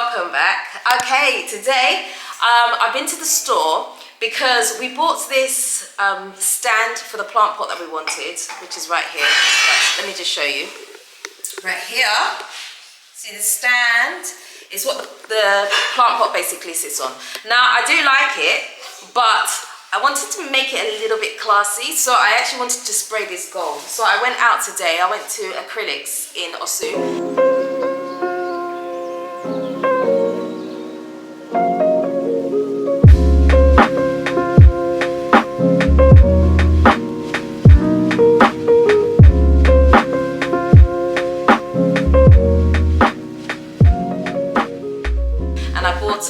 welcome back. Okay, today I've been to the store because we bought this stand for the plant pot that we wanted, which is right here. Let me just show you. Right here, see the stand is what the plant pot basically sits on. Now I do like it, but I wanted to make it a little bit classy, so I actually wanted to spray this gold. So I went out today, I went to Acrylics in Osu.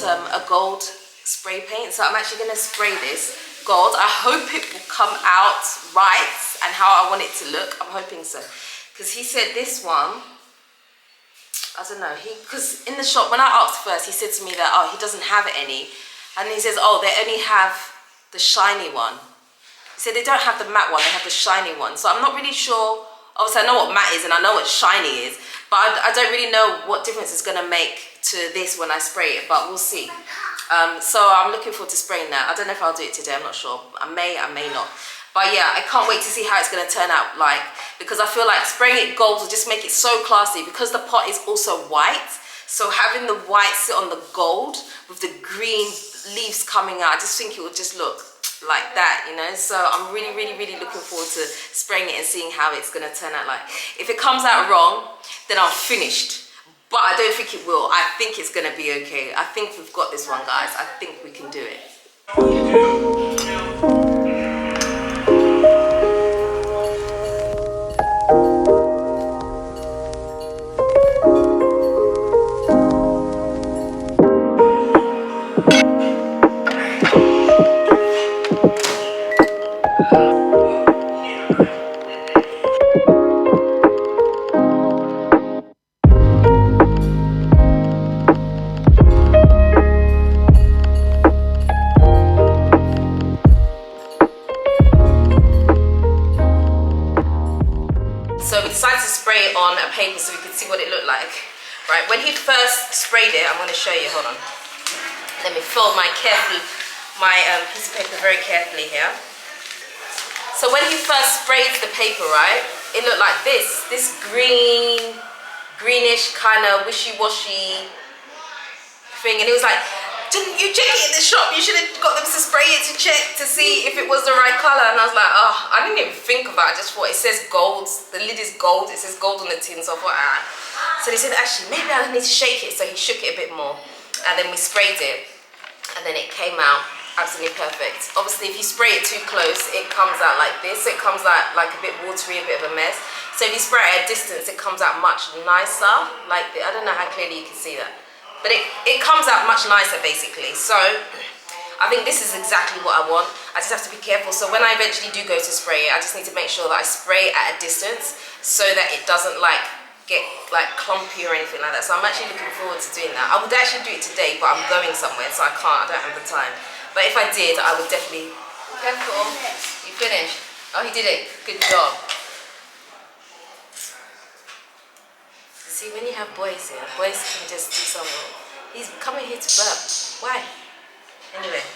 A gold spray paint, so I'm actually going to spray this gold. I hope it will come out right and how I want it to look. I'm hoping so, because he said this one, I don't know, because in the shop when I asked first, he said to me that he doesn't have any, and he says they only have the shiny one. He said they don't have the matte one, they have the shiny one. So I'm not really sure. Obviously I know what matte is and I know what shiny is, but I don't really know what difference it's going to make to this when I spray it, but we'll see. So I'm looking forward to spraying that. I don't know if I'll do it today, I'm not sure. I may not. But yeah, I can't wait to see how it's going to turn out like, because I feel like spraying it gold will just make it so classy, because the pot is also white. So having the white sit on the gold with the green leaves coming out, I just think it would just look like that, you know. So I'm really looking forward to spraying it and seeing how it's going to turn out like. If it comes out wrong, then I'm finished. But I don't think it will. I think it's going to be okay. I think we've got this one, guys. I think we can do it. On a paper so we could see what it looked like. Right, when he first sprayed it, I'm going to show you, hold on. Let me fold my piece of paper very carefully here. So when he first sprayed the paper, right, it looked like this greenish kind of wishy-washy thing, and it was like, didn't you check it in the shop? You should have got them to spray it to check to see if it was the right color. And I was like, I didn't even think of that. I just thought, it says gold, the lid is gold, it says gold on the tin, so I thought, So they said, actually, maybe I need to shake it. So he shook it a bit more, and then we sprayed it, and then it came out absolutely perfect. Obviously, if you spray it too close, it comes out like this. So it comes out like a bit watery, a bit of a mess. So if you spray it at a distance, it comes out much nicer. Like I don't know how clearly you can see that, but it comes out much nicer basically. So I think this is exactly what I want. I just have to be careful. So when I eventually do go to spray it, I just need to make sure that I spray it at a distance so that it doesn't like get like clumpy or anything like that. So I'm actually looking forward to doing that. I would actually do it today, but I'm going somewhere, so I don't have the time. But if I did, I would definitely. Careful. You finished? Oh, he did it. Good job. See, when you have boys here, boys can just do something. He's coming here to burp. Why? Anyway.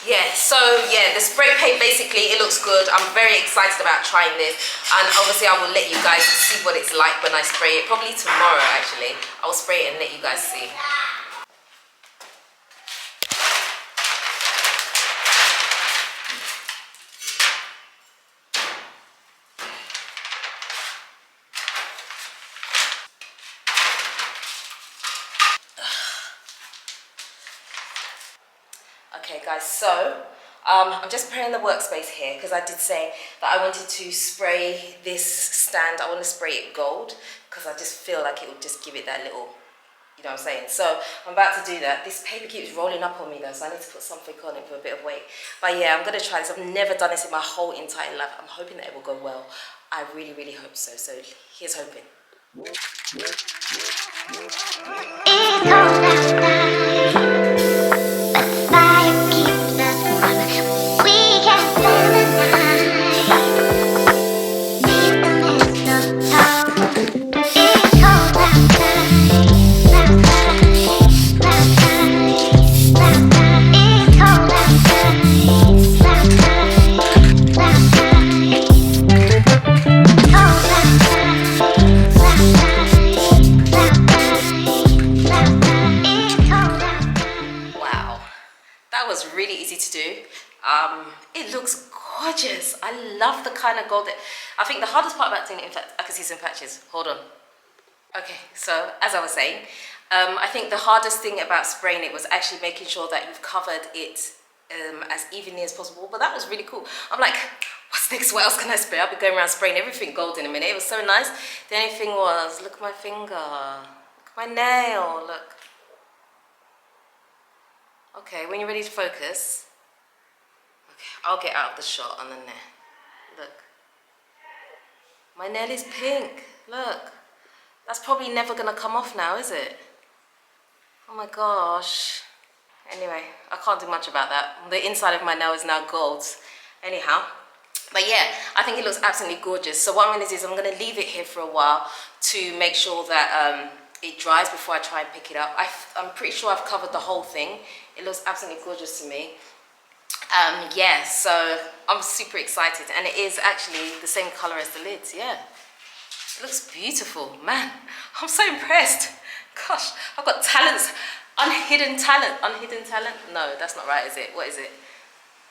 Yeah, so yeah, the spray paint basically, it looks good. I'm very excited about trying this. And obviously I will let you guys see what it's like when I spray it. Probably tomorrow actually. I'll spray it and let you guys see. Okay guys, so I'm just preparing the workspace here because I did say that I wanted to spray this stand. I want to spray it gold because I just feel like it would just give it that little, you know what I'm saying? So I'm about to do that. This paper keeps rolling up on me though, so I need to put something on it for a bit of weight. But yeah, I'm going to try this. I've never done this in my whole entire life. I'm hoping that it will go well. I really hope so. So here's hoping. really easy to do. It looks gorgeous. I love the kind of gold that, I think the hardest part about doing it, in fact, I can see some patches. Hold on. Okay, so as I was saying, I think the hardest thing about spraying it was actually making sure that you've covered it as evenly as possible. But that was really cool. I'm like, what's next? What else can I spray? I'll be going around spraying everything gold in a minute. It was so nice. The only thing was, look at my finger. Look at my nail. Look. Okay, when you're ready to focus, okay, I'll get out of the shot on the nail. Look. My nail is pink. Look. That's probably never gonna come off now, is it? Oh my gosh. Anyway, I can't do much about that. The inside of my nail is now gold. Anyhow, but yeah, I think it looks absolutely gorgeous. So what I'm gonna do is I'm gonna leave it here for a while to make sure that it dries before I try and pick it up. I'm pretty sure I've covered the whole thing. It looks absolutely gorgeous to me. Yeah, so I'm super excited, and it is actually the same color as the lids, yeah. It looks beautiful, man. I'm so impressed. Gosh, I've got talents, unhidden talent. No, that's not right, is it? What is it?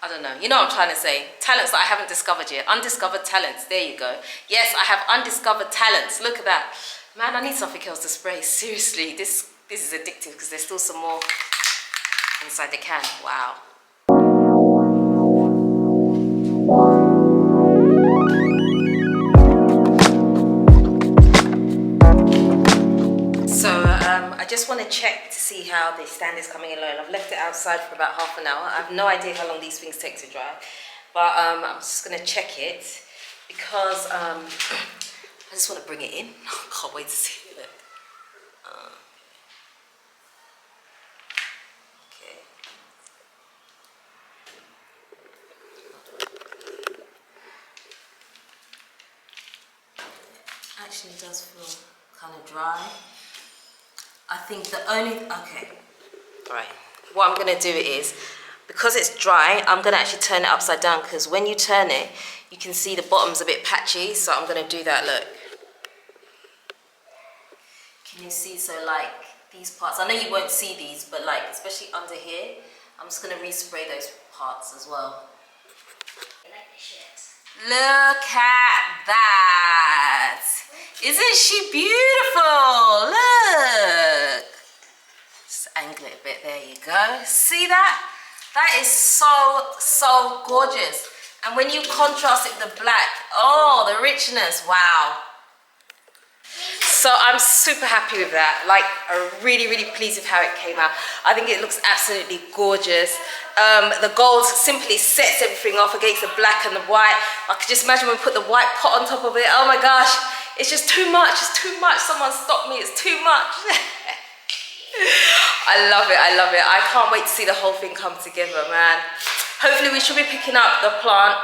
I don't know. You know what I'm trying to say. Talents that I haven't discovered yet. Undiscovered talents. There you go. Yes, I have undiscovered talents. Look at that. Man, I need something else to spray. Seriously, this is addictive because there's still some more inside the can. Wow. I just want to check to see how the stand is coming along. I've left it outside for about half an hour. I have no idea how long these things take to dry, but I'm just going to check it because I just want to bring it in. I can't wait to see it. Okay. Actually, it does feel kind of dry. I think the only, okay, all right, what I'm gonna do is, because it's dry, I'm gonna actually turn it upside down, because when you turn it, you can see the bottom's a bit patchy, so I'm gonna do that, look. Can you see, so like, these parts, I know you won't see these, but like, especially under here, I'm just gonna respray those parts as well. Look at that! Isn't she beautiful? Look! Just angle it a bit, there you go. See that? That is so gorgeous. And when you contrast it with the black, oh, the richness, wow. So I'm super happy with that. Like, I'm really pleased with how it came out. I think it looks absolutely gorgeous. The gold simply sets everything off against the black and the white. I could just imagine when we put the white pot on top of it. Oh my gosh, it's just too much. It's too much. Someone stop me. It's too much. I love it. I can't wait to see the whole thing come together, man. Hopefully we should be picking up the plant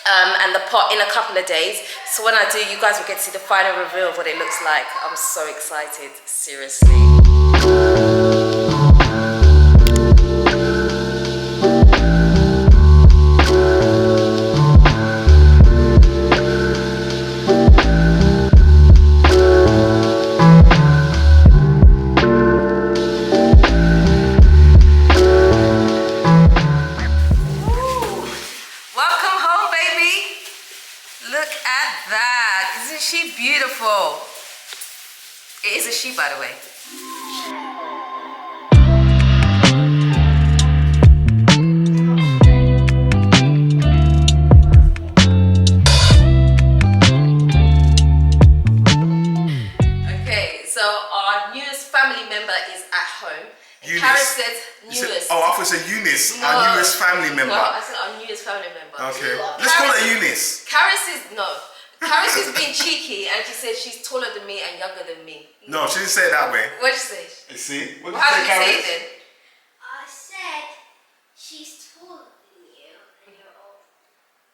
and the pot in a couple of days. So when I do, you guys will get to see the final reveal of what it looks like. I'm so excited, seriously. Beautiful. It is a she, by the way. Okay, so our newest family member is at home. Karen said newest. Oh, I thought you said Eunice, no, our newest family member. No, I said our newest family member. Okay, let's call her Eunice. Karen says no. Karis is being cheeky and she said she's taller than me and younger than me. No, she didn't say it that way. What did she say? You see? What did How you did you say say, it then? I said she's taller than you and you're old.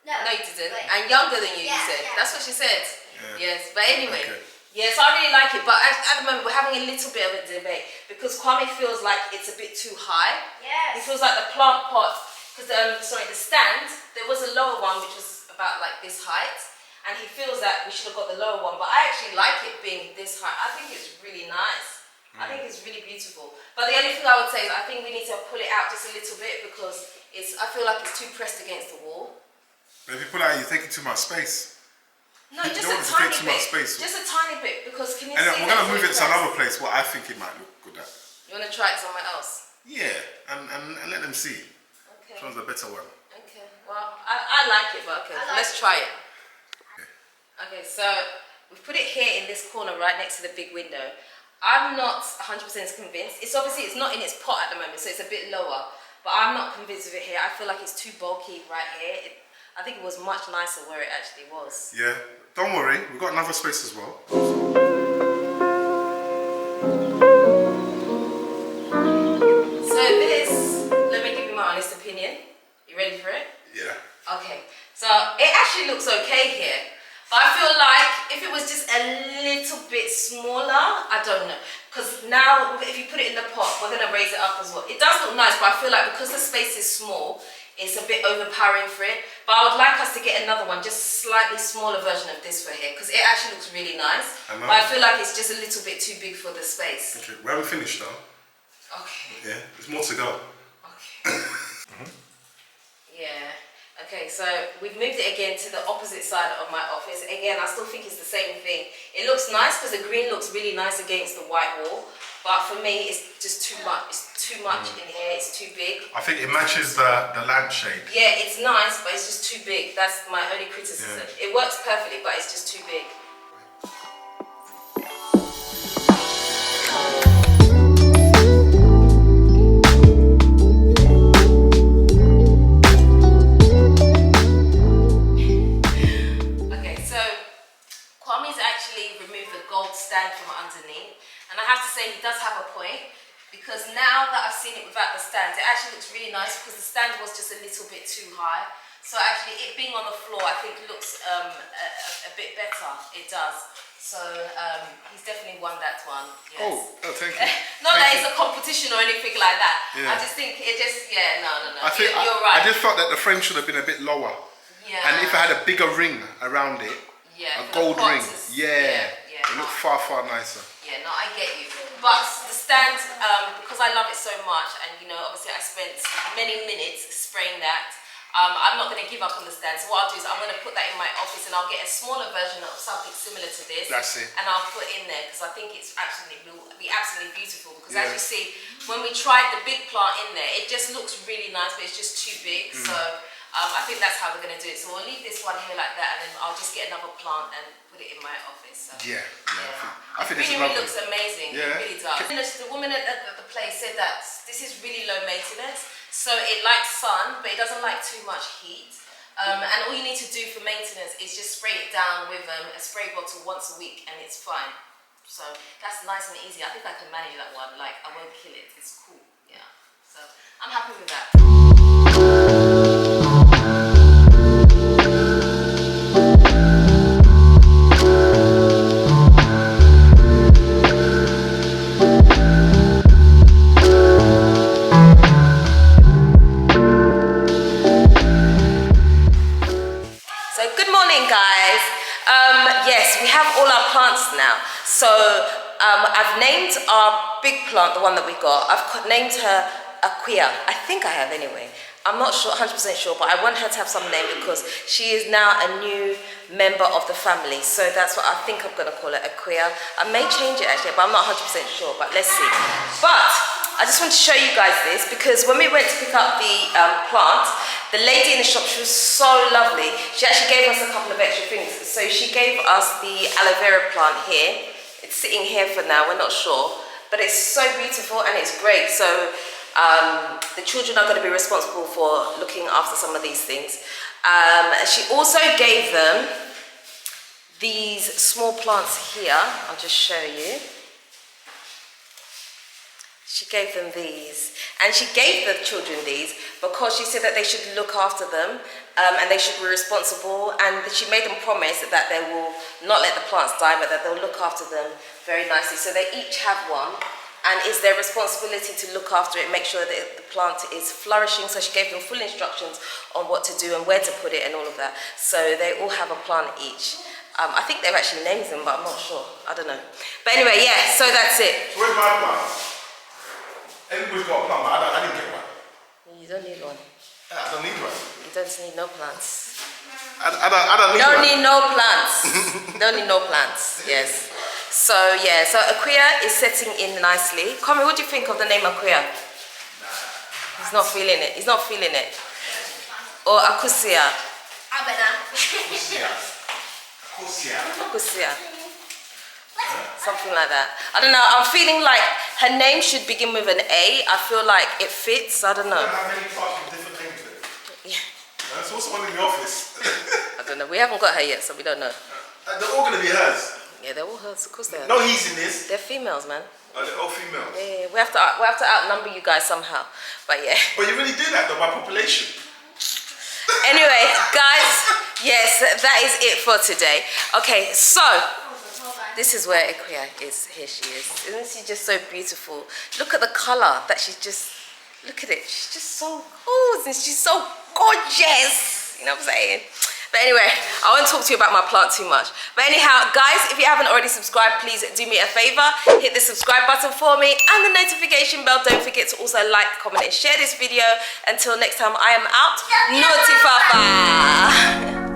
No, you didn't. And younger than you, you said. Yeah. That's what she said. Yeah. Yes, but anyway. Okay. Yes, I really like it, but at the moment we're having a little bit of a debate because Kwame feels like it's a bit too high. Yes. He feels like the plant pot, because the stand, there was a lower one which was about like this height. And he feels that we should have got the lower one, but I actually like it being this high. I think it's really nice. I think it's really beautiful. But the only thing I would say is I think we need to pull it out just a little bit because I feel like it's too pressed against the wall. But if you pull it out, you're taking too much space. No, You just don't a want it to tiny take too bit. much space. Just a tiny bit because can you And see then we're that going to move it it's to pressed? another place where I think it might look good at. You want to try it somewhere else? Yeah, and let them see. Okay. Which one's the better one? Okay. Well, I like it, but okay, let's try it. Okay, so we've put it here in this corner right next to the big window. I'm not 100% convinced. It's obviously, it's not in its pot at the moment, so it's a bit lower. But I'm not convinced of it here. I feel like it's too bulky right here. I think it was much nicer where it actually was. Yeah, don't worry. We've got another space as well. So this, let me give you my honest opinion. You ready for it? Yeah. Okay, so it actually looks okay here. But I feel like if it was just a little bit smaller, I don't know. Because now, if you put it in the pot, we're going to raise it up as well. It does look nice, but I feel like because the space is small, it's a bit overpowering for it. But I would like us to get another one, just slightly smaller version of this for here. Because it actually looks really nice. But I feel like it's just a little bit too big for the space. Okay, we haven't finished though. Okay. Yeah, there's more to go. Okay. Yeah. Okay, so we've moved it again to the opposite side of my office. Again, I still think it's the same thing. It looks nice because the green looks really nice against the white wall. But for me, it's just too much. It's too much in here. It's too big. I think it matches the lampshade. Yeah, it's nice, but it's just too big. That's my only criticism. Yeah. It works perfectly, but it's just too big. Stand from underneath, and I have to say he does have a point, because now that I've seen it without the stand, it actually looks really nice because the stand was just a little bit too high. So actually it being on the floor I think looks a bit better. It does. So he's definitely won that one. Yes. Oh, thank you. Not that it's a competition or anything like that. Yeah. I just think it just, no. I think you're right. I just felt that the frame should have been a bit lower. Yeah. And if it had a bigger ring around it, a gold ring, it looked far nicer. Yeah, no, I get you. But the stand, because I love it so much, and you know, obviously I spent many minutes spraying that, I'm not going to give up on the stand. So what I'll do is I'm going to put that in my office, and I'll get a smaller version of something similar to this. That's it. And I'll put in there, because I think it will be absolutely beautiful. Because as you see, when we tried the big plant in there, it just looks really nice, but it's just too big. So I think that's how we're going to do it. So we'll leave this one here like that, and then I'll just get another plant and put it in my office. So, I think it really looks amazing. Yeah. It really does. The woman at the place said that this is really low maintenance, so it likes sun, but it doesn't like too much heat. And all you need to do for maintenance is just spray it down with a spray bottle once a week, and it's fine. So that's nice and easy. I think I can manage that one. Like, I won't kill it. It's cool. Yeah. So I'm happy with that. Yes, we have all our plants now. So I've named our big plant, the one that we got, I've named her Aquia. I think I have anyway. I'm not sure, 100% sure, but I want her to have some name because she is now a new member of the family. So that's what I think I'm going to call her, Aquia. I may change it actually, but I'm not 100% sure, but let's see. But I just want to show you guys this because when we went to pick up the plant, the lady in the shop, she was so lovely. She actually gave us a couple of extra things. So she gave us the aloe vera plant here. It's sitting here for now, we're not sure. But it's so beautiful and it's great. So the children are going to be responsible for looking after some of these things. She also gave them these small plants here. I'll just show you. She gave them these, and she gave the children these because she said that they should look after them and they should be responsible, and she made them promise that they will not let the plants die, but that they'll look after them very nicely. So they each have one, and it's their responsibility to look after it, make sure that the plant is flourishing. So she gave them full instructions on what to do and where to put it and all of that. So they all have a plant each. I think they've actually named them, but I'm not sure. I don't know. But anyway, yeah, so that's it. So where's my plants? Everybody's got a plant, but I didn't get one. You don't need one. I don't need one. You don't need no plants. I don't need You don't one. need no plants. You don't need no plants, yes. So yeah, so Aquia is setting in nicely. Kwame, what do you think of the name Aquia? He's not feeling it. He's not feeling it. Or Akusia. Akusia. Something like that. I don't know. I'm feeling like her name should begin with an A. I feel like it fits. I don't know. I have many parts with different names then. Yeah. There's also one in the office. I don't know. We haven't got her yet, so we don't know. They're all going to be hers. Yeah, they're all hers. Of course they are. No, he's in this. They're females, man. Oh, they're all females. Yeah, we have to outnumber you guys somehow. But yeah. But you really do that though by population. Anyway, guys, yes, that is it for today. Okay, so this is where Aquia is. Here she is. Isn't she just so beautiful? Look at the color that she's just. Look at it. She's just so cool and she's so gorgeous. You know what I'm saying? But anyway, I won't talk to you about my plant too much. But anyhow, guys, if you haven't already subscribed, please do me a favor. Hit the subscribe button for me and the notification bell. Don't forget to also like, comment, and share this video. Until next time, I am out. Naughty Papa.